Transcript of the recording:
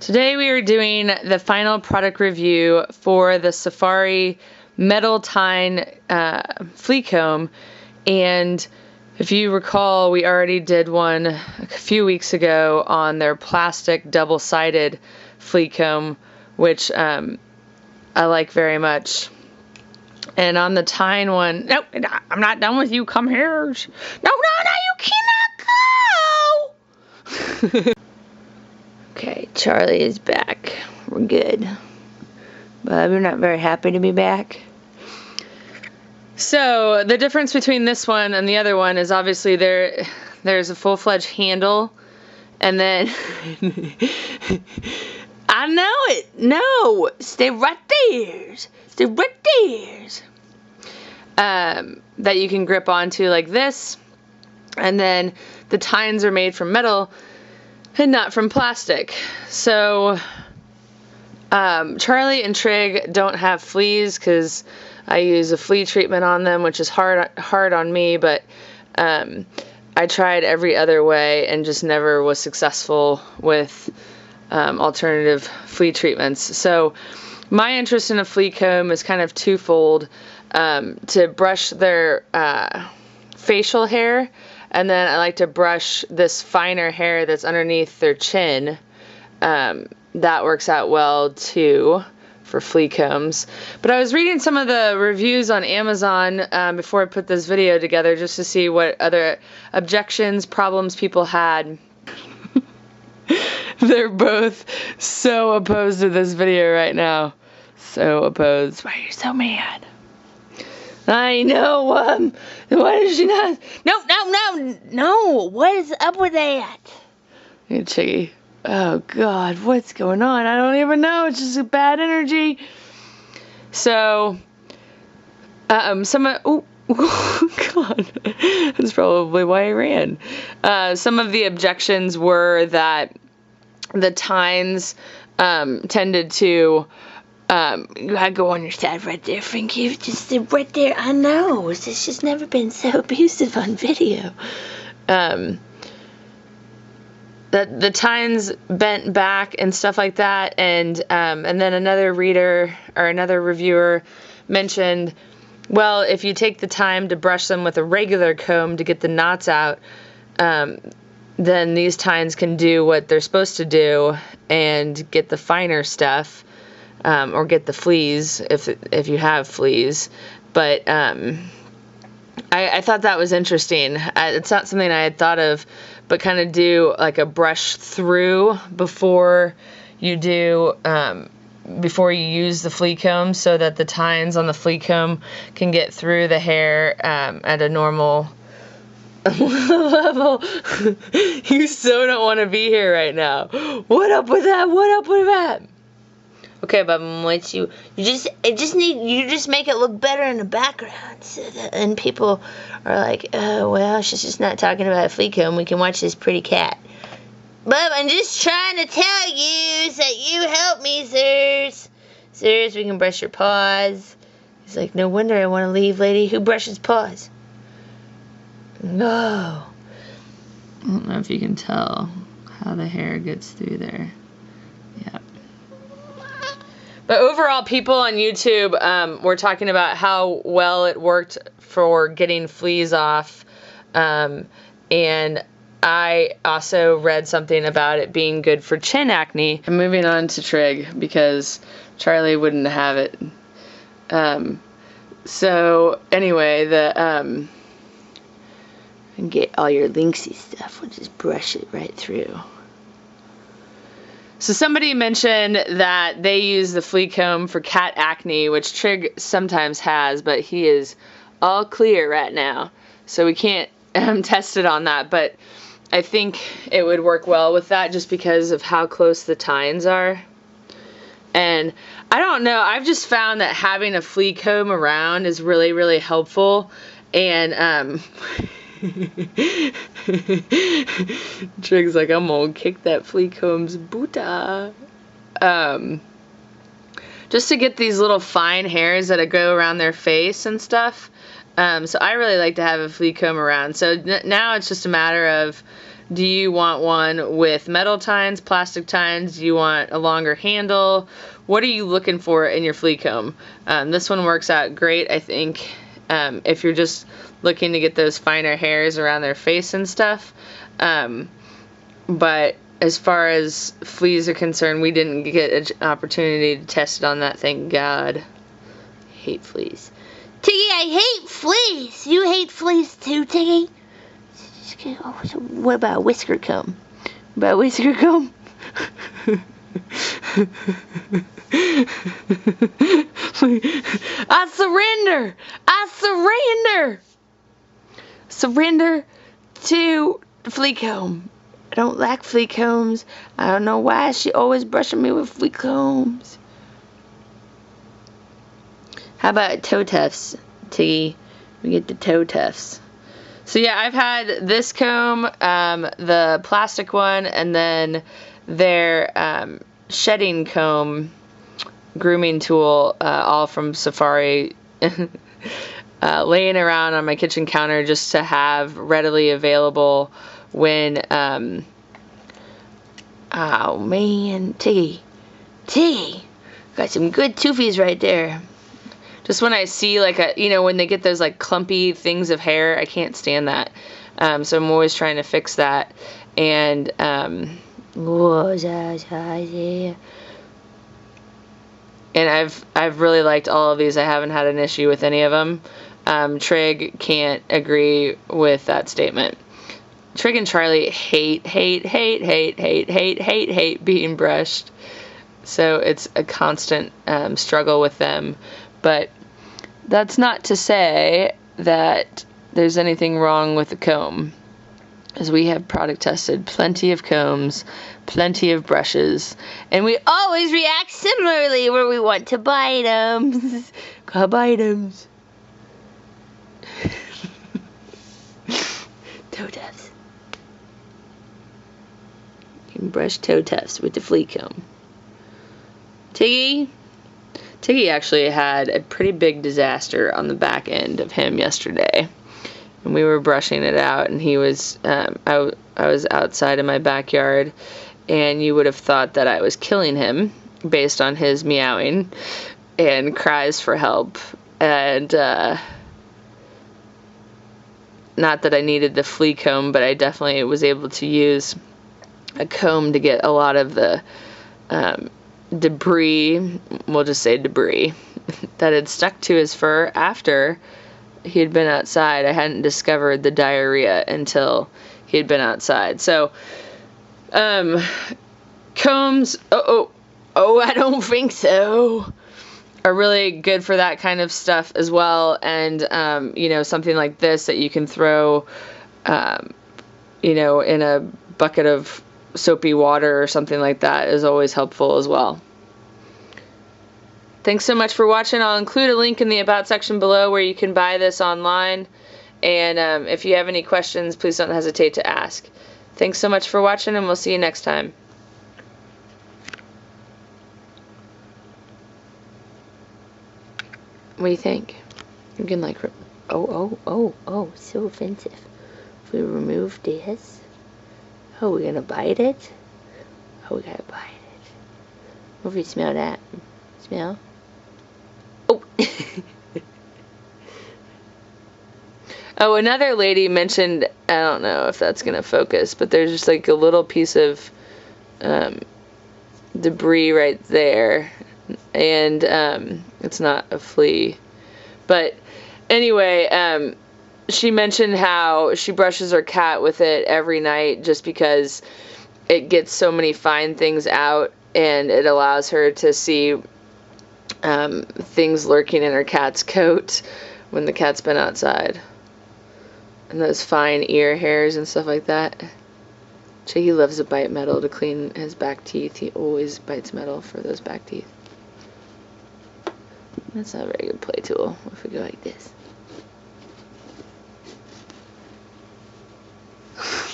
Today we are doing the final product review for the Safari Metal Tine Flea Comb, and if you recall, we already did one a few weeks ago on their plastic double-sided flea comb, which I like very much. And on the Tine one, nope, I'm not done with you, come here. No, you cannot go! Okay, Charlie is back. We're good. But we're not very happy to be back. So, the difference between this one and the other one is obviously there's a full-fledged handle, and then I know it. No, stay right there. Stay right there. That you can grip onto like this, and then the tines are made from metal and not from plastic. So Charlie and Trig don't have fleas because I use a flea treatment on them, which is hard on me, but I tried every other way and just never was successful with alternative flea treatments. So my interest in a flea comb is kind of twofold, to brush their facial hair, and then I like to brush this finer hair that's underneath their chin. That works out well too for flea combs. But I was reading some of the reviews on Amazon before I put this video together, just to see what other objections, problems people had. They're both so opposed to this video right now. So opposed. Why are you so mad? I know, why is she not? No, what is up with that? Hey, Chiggy. Oh, God, what's going on? I don't even know, it's just a bad energy. So, oh, God, that's probably why I ran. Some of the objections were that the tines tended to, you gotta go on your side right there, Frankie. Just sit right there. I know. It's just never been so abusive on video. The tines bent back and stuff like that, and then another reader or another reviewer mentioned, well, if you take the time to brush them with a regular comb to get the knots out, then these tines can do what they're supposed to do and get the finer stuff. Or get the fleas if you have fleas, but I thought that was interesting. It's not something I had thought of, but kind of do like a brush through before you use the flea comb, so that the tines on the flea comb can get through the hair at a normal level. You so don't want to be here right now. What up with that? What up with that? Okay, but once you just make it look better in the background, so that, and people are like, oh well, she's just not talking about a flea comb. We can watch this pretty cat. But I'm just trying to tell you that you help me, sirs. Sirs, we can brush your paws. He's like, no wonder I want to leave, lady. Who brushes paws? No. I don't know if you can tell how the hair gets through there. Yeah. But overall, people on YouTube were talking about how well it worked for getting fleas off. And I also read something about it being good for chin acne. I'm moving on to Trig because Charlie wouldn't have it. So anyway, and get all your linksy stuff. We'll just brush it right through. So somebody mentioned that they use the flea comb for cat acne, which Trig sometimes has, but he is all clear right now. So we can't test it on that, but I think it would work well with that just because of how close the tines are. And I don't know, I've just found that having a flea comb around is really, really helpful. And Trig's like, I'm gonna kick that flea comb's boota. Just to get these little fine hairs that go around their face and stuff. So I really like to have a flea comb around. So now it's just a matter of Do you want one with metal tines, plastic tines? Do you want a longer handle? What are you looking for in your flea comb? This one works out great, I think, if you're just looking to get those finer hairs around their face and stuff. But as far as fleas are concerned, we didn't get an opportunity to test it on that, thank God. I hate fleas. Tiggy, I hate fleas. You hate fleas too, Tiggy? What about a whisker comb? About a whisker comb? I surrender! I surrender! Surrender to flea comb. I don't like flea combs. I don't know why she always brushing me with flea combs. How about toe tufts, Tiggy? We get the toe tufts. So yeah, I've had this comb, the plastic one, and then their shedding comb grooming tool, all from Safari, laying around on my kitchen counter just to have readily available when, oh man, Tiggy, got some good toofies right there. Just when I see like when they get those like clumpy things of hair, I can't stand that. So I'm always trying to fix that. And, and I've really liked all of these. I haven't had an issue with any of them. Trig can't agree with that statement. Trig and Charlie hate being brushed. So it's a constant struggle with them. But that's not to say that there's anything wrong with the comb, as we have product tested plenty of combs, plenty of brushes, and we always react similarly where we want to bite them. Go bite them. Toe tufts. You can brush toe tufts with the flea comb. Tiggy actually had a pretty big disaster on the back end of him yesterday. And we were brushing it out, and he was, I was outside in my backyard, and you would have thought that I was killing him based on his meowing and cries for help. And, not that I needed the flea comb, but I definitely was able to use a comb to get a lot of the, debris, we'll just say debris, that had stuck to his fur after he had been outside. I hadn't discovered the diarrhea until he had been outside. So, combs, I don't think so, are really good for that kind of stuff as well. And, something like this that you can throw, in a bucket of soapy water or something like that is always helpful as well. Thanks so much for watching. I'll include a link in the About section below where you can buy this online. And if you have any questions, please don't hesitate to ask. Thanks so much for watching, and we'll see you next time. What do you think? You can like, so offensive. If we remove this, we're gonna bite it? We gotta bite it. What if you smell that? Smell? Oh! Another lady mentioned, I don't know if that's gonna focus, but there's just like a little piece of debris right there, and it's not a flea. But anyway, she mentioned how she brushes her cat with it every night just because it gets so many fine things out, and it allows her to see things lurking in her cat's coat when the cat's been outside. And those fine ear hairs and stuff like that. Chiggy loves to bite metal to clean his back teeth. He always bites metal for those back teeth. That's not a very good play tool if we go like this.